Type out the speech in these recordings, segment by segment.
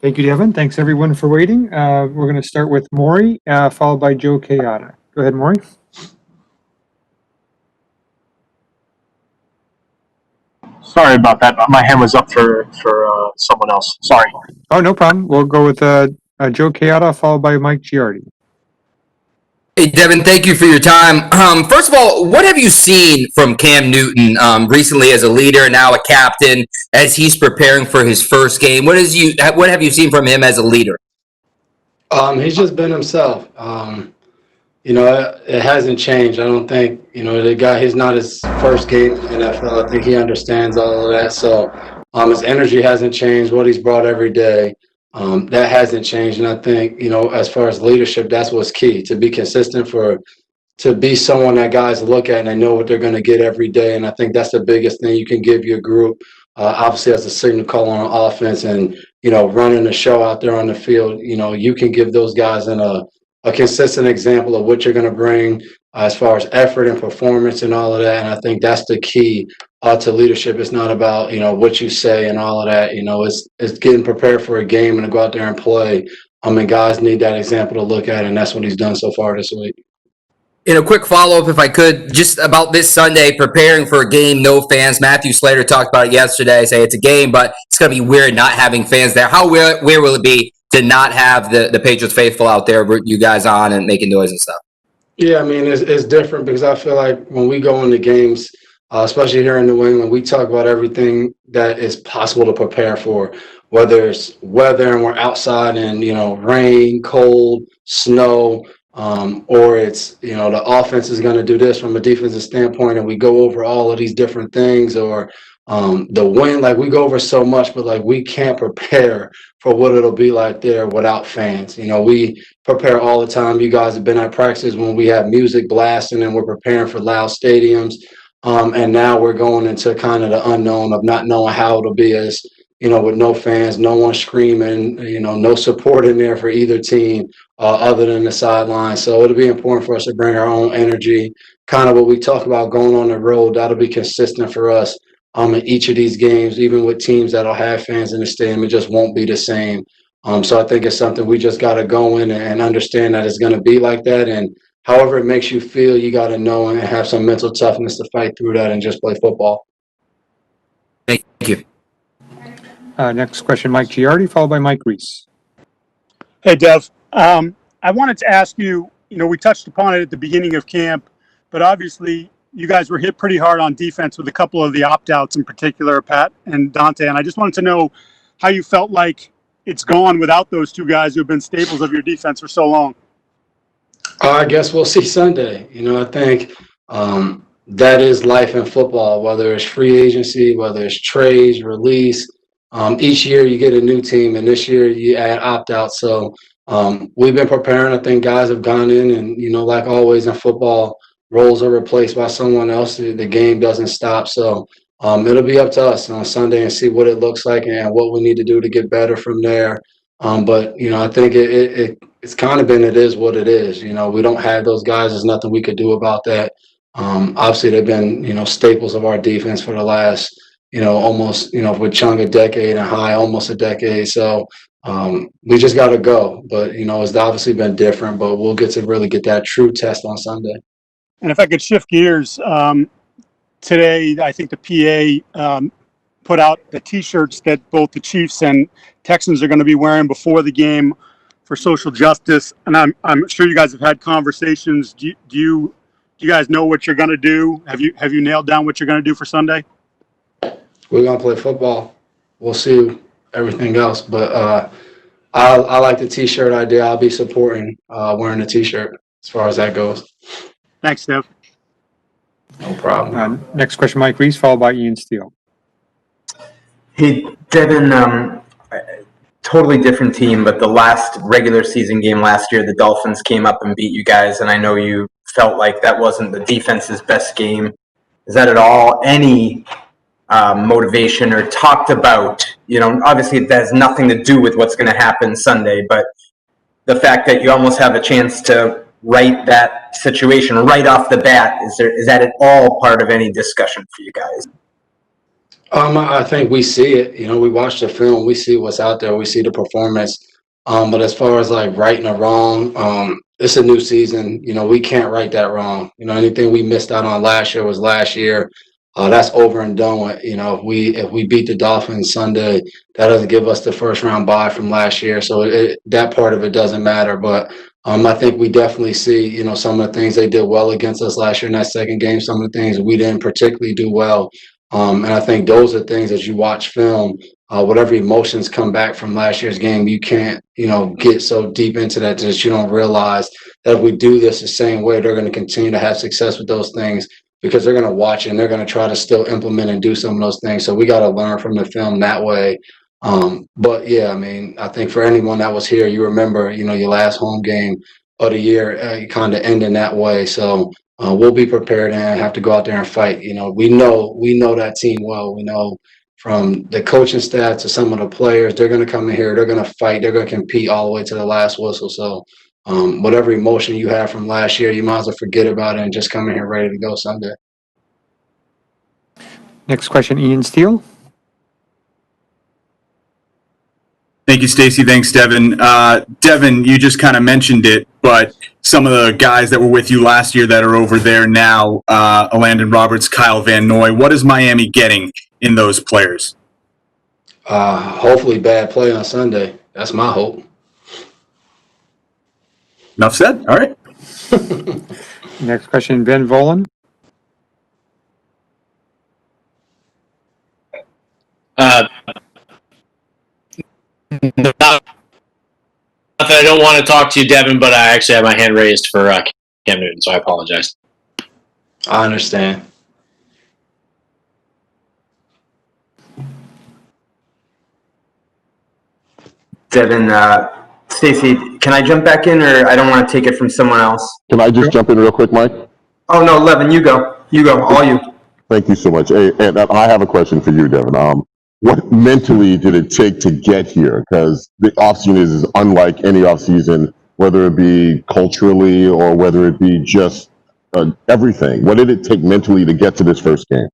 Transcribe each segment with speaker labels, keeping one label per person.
Speaker 1: Thank you, Devin. Thanks, everyone, for waiting. We're going to start with Maury, followed by Joe Kayada. Go ahead, Maury.
Speaker 2: Sorry about that. My hand was up for someone else. Sorry.
Speaker 1: Oh, no problem. We'll go with Joe Kayada, followed by Mike Giardi.
Speaker 3: Hey, Devin, thank you for your time. First of all, what have you seen from Cam Newton recently as a leader, now a captain, as he's preparing for his first game? What have you seen from him as a leader?
Speaker 4: He's just been himself. It hasn't changed. I don't think, the guy, he's not his first game in the NFL. I think he understands all of that. So his energy hasn't changed, what he's brought every day. That hasn't changed. And I think, as far as leadership, that's what's key, to be consistent, to be someone that guys look at and they know what they're going to get every day. And I think that's the biggest thing you can give your group, obviously as a signal call on offense and, running the show out there on the field. You can give those guys a consistent example of what you're going to bring as far as effort and performance and all of that. And I think that's the key to leadership. It's not about, what you say and all of that. It's getting prepared for a game and to go out there and play. Guys need that example to look at, and that's what he's done so far this week.
Speaker 3: In a quick follow-up, if I could, just about this Sunday, preparing for a game, no fans. Matthew Slater talked about it yesterday, say it's a game, but it's going to be weird not having fans there. How where will it be to not have the Patriots faithful out there rooting you guys on and making noise and stuff?
Speaker 4: Yeah, it's different because I feel like when we go into games, especially here in New England, we talk about everything that is possible to prepare for, whether it's weather and we're outside and, rain, cold, snow, or it's, the offense is going to do this from a defensive standpoint, and we go over all of these different things, or the wind, like we go over so much, but like we can't prepare for what it'll be like there without fans. We prepare all the time. You guys have been at practices when we have music blasting and we're preparing for loud stadiums. And now we're going into kind of the unknown of not knowing how it'll be as, with no fans, no one screaming, no support in there for either team other than the sideline. So it'll be important for us to bring our own energy, kind of what we talk about going on the road. That'll be consistent for us in each of these games, even with teams that'll have fans in the stadium. It just won't be the same. So I think it's something we just got to go in and understand that it's going to be like that. And however it makes you feel, you got to know and have some mental toughness to fight through that and just play football.
Speaker 3: Thank you.
Speaker 1: Next question, Mike Giardi, followed by Mike Reese.
Speaker 5: Hey, Dev. I wanted to ask you, we touched upon it at the beginning of camp, but obviously you guys were hit pretty hard on defense with a couple of the opt-outs, in particular, Pat and Dante. And I just wanted to know how you felt like it's gone without those two guys who have been staples of your defense for so long.
Speaker 4: I guess we'll see Sunday. I think that is life in football, whether it's free agency, whether it's trades, release. Each year you get a new team, and this year you add opt-outs. So we've been preparing. I think guys have gone in and, like always in football, roles are replaced by someone else. The game doesn't stop. So it'll be up to us on Sunday and see what it looks like and what we need to do to get better from there. But, I think it's kind of been, it is what it is. We don't have those guys. There's nothing we could do about that. Obviously, they've been, staples of our defense for the last, almost, with Chung a decade and High almost a decade. So we just got to go. But, it's obviously been different, but we'll get to really get that true test on Sunday.
Speaker 5: And if I could shift gears, today I think the PA put out the T-shirts that both the Chiefs and Texans are going to be wearing before the game for social justice. And I'm sure you guys have had conversations. Do you guys know what you're going to do? Have you nailed down what you're going to do for Sunday?
Speaker 4: We're going to play football. We'll see everything else. But I like the T-shirt idea. I'll be supporting wearing the T-shirt as far as that goes.
Speaker 5: Thanks, Steph.
Speaker 4: No problem.
Speaker 1: Next question, Mike Reese, followed by Ian Steele.
Speaker 6: Hey, Devin, totally different team, but the last regular season game last year, the Dolphins came up and beat you guys, and I know you felt like that wasn't the defense's best game. Is that at all any motivation or talked about? Obviously it has nothing to do with what's going to happen Sunday, but the fact that you almost have a chance to right that situation right off the bat, is that at all part of any discussion for you guys?
Speaker 4: I think we see it. We watch the film, we see what's out there, we see the performance. But as far as like righting a wrong, it's a new season. We can't right that wrong. Anything we missed out on last year was last year. That's over and done with. If we beat the Dolphins Sunday, that doesn't give us the first round bye from last year. So that part of it doesn't matter. But I think we definitely see, some of the things they did well against us last year in that second game. Some of the things we didn't particularly do well. And I think those are things as you watch film, whatever emotions come back from last year's game, you can't, get so deep into that you don't realize that if we do this the same way, they're going to continue to have success with those things because they're going to watch it and they're going to try to still implement and do some of those things. So we got to learn from the film that way. But yeah, I mean, I think for anyone that was here, you remember, your last home game of the year kind of ending that way. So we'll be prepared and have to go out there and fight. We know that team well. We know from the coaching staff to some of the players, they're going to come in here, they're going to fight, they're going to compete all the way to the last whistle. So whatever emotion you have from last year, you might as well forget about it and just come in here ready to go Sunday.
Speaker 1: Next question, Ian Steele.
Speaker 7: Thank you, Stacy. Thanks, Devin. Devin, you just kind of mentioned it, but some of the guys that were with you last year that are over there now, Landon Roberts, Kyle Van Noy, what is Miami getting in those players?
Speaker 4: Hopefully bad play on Sunday. That's my hope.
Speaker 7: Enough said. All right.
Speaker 1: Next question, Ben Volen.
Speaker 8: Not that I don't want to talk to you, Devin, but I actually have my hand raised for Cam Newton, so I apologize.
Speaker 4: I understand.
Speaker 6: Devin, Stacy, can I jump back in, or I don't want to take it from someone else?
Speaker 9: Can I just jump in real quick, Mike?
Speaker 6: Oh no, Levin, you go, all you.
Speaker 9: Thank you so much. Hey, and I have a question for you, Devin. What mentally did it take to get here? Because the offseason is unlike any offseason, whether it be culturally or whether it be just everything. What did it take mentally to get to this first game?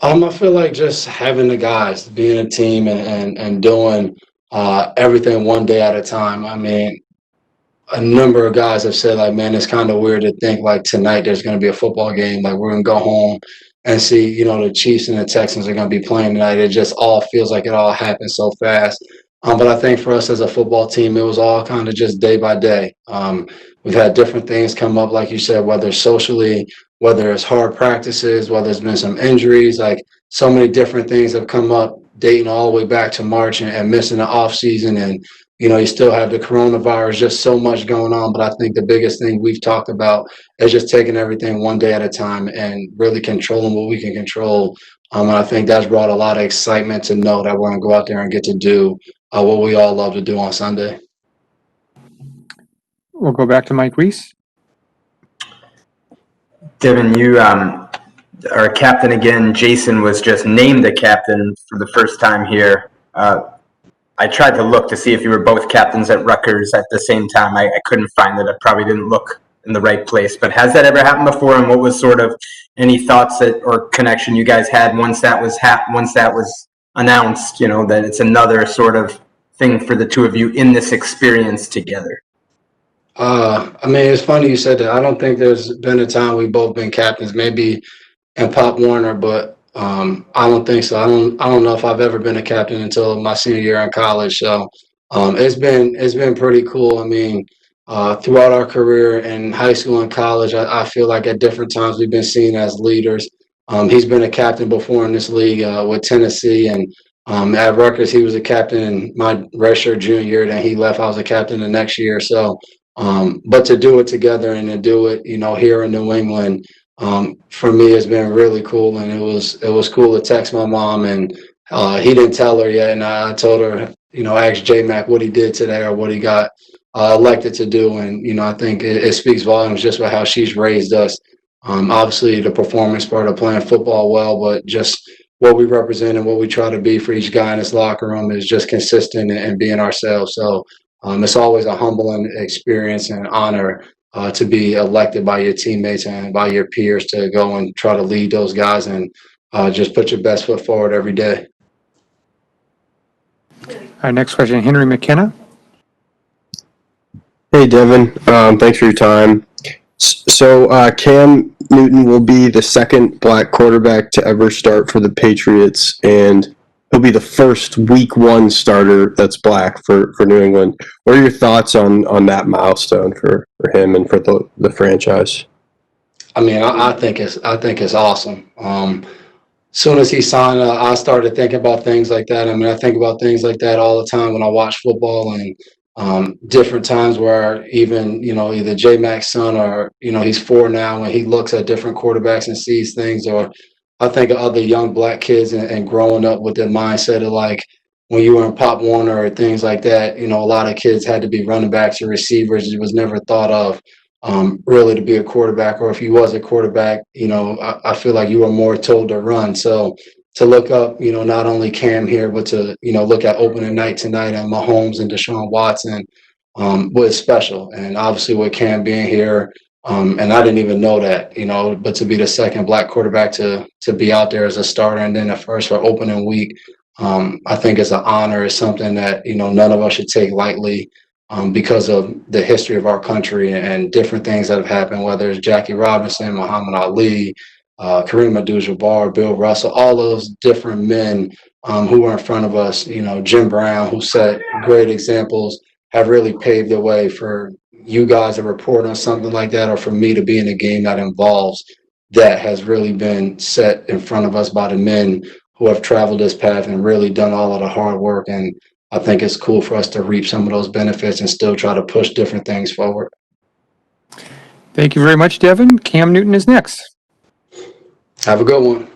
Speaker 4: I feel like just having the guys, being a team and doing everything one day at a time. I mean, a number of guys have said, like, man, it's kind of weird to think like tonight there's going to be a football game. Like, we're going to go home and see, the Chiefs and the Texans are going to be playing tonight. It just all feels like it all happened so fast. But I think for us as a football team, it was all kind of just day by day. We've had different things come up, like you said, whether socially, whether it's hard practices, whether there's been some injuries, like so many different things have come up, dating all the way back to March and missing the off season. And, you still have the coronavirus, just so much going on. But I think the biggest thing we've talked about is just taking everything one day at a time and really controlling what we can control. And I think that's brought a lot of excitement to know that we're going to go out there and get to do what we all love to do on Sunday.
Speaker 1: We'll go back to Mike Reese.
Speaker 6: Devin, you are a captain again. Jason was just named a captain for the first time here. I tried to look to see if you were both captains at Rutgers at the same time. I couldn't find it. I probably didn't look in the right place. But has that ever happened before? And what was sort of any thoughts or connection you guys had once that was announced? That it's another sort of thing for the two of you in this experience together.
Speaker 4: I mean, it's funny you said that. I don't think there's been a time we've both been captains, maybe in Pop Warner, but I don't think so. I don't know if I've ever been a captain until my senior year in college. So it's been pretty cool. I mean, throughout our career in high school and college, I feel like at different times we've been seen as leaders. He's been a captain before in this league with Tennessee, and at Rutgers he was a captain in my redshirt junior year. Then he left. I was a captain the next year. So, but to do it together and to do it, here in New England. For me, it's been really cool, and it was cool to text my mom, and he didn't tell her yet, and I told her, ask J-Mac what he did today or what he got elected to do, and I think it speaks volumes just about how she's raised us. Obviously, the performance part of playing football well, but just what we represent and what we try to be for each guy in this locker room is just consistent and being ourselves. So it's always a humbling experience and honor to be elected by your teammates and by your peers to go and try to lead those guys and just put your best foot forward every day.
Speaker 1: Our next question, Henry McKenna.
Speaker 10: Hey, Devin. Thanks for your time. So Cam Newton will be the second black quarterback to ever start for the Patriots, and he'll be the first Week 1 starter that's black for New England. What are your thoughts on that milestone for him and for the franchise?
Speaker 4: I mean, I think it's awesome. Soon as he signed, I started thinking about things like that. I mean, I think about things like that all the time when I watch football, and different times where even, either J-Mac's son or, he's 4 now, when he looks at different quarterbacks and sees things, or I think of other young black kids and growing up with the mindset of like when you were in Pop Warner or things like that, a lot of kids had to be running backs or receivers. It was never thought of really to be a quarterback, or if you was a quarterback, I feel like you were more told to run. So to look up, not only Cam here, but to, look at opening night tonight and Mahomes and Deshaun Watson was special. And obviously with Cam being here, and I didn't even know that, but to be the second black quarterback to be out there as a starter and then the first for opening week, I think it's an honor. It's something that, none of us should take lightly. Because of the history of our country and different things that have happened, whether it's Jackie Robinson, Muhammad Ali, Kareem Abdul-Jabbar, Bill Russell, all those different men who were in front of us, Jim Brown, who set great examples, have really paved the way for you guys to report on something like that, or for me to be in a game that involves that has really been set in front of us by the men who have traveled this path and really done all of the hard work. And I think it's cool for us to reap some of those benefits and still try to push different things forward.
Speaker 1: Thank you very much, Devin. Cam Newton is next.
Speaker 4: Have a good one.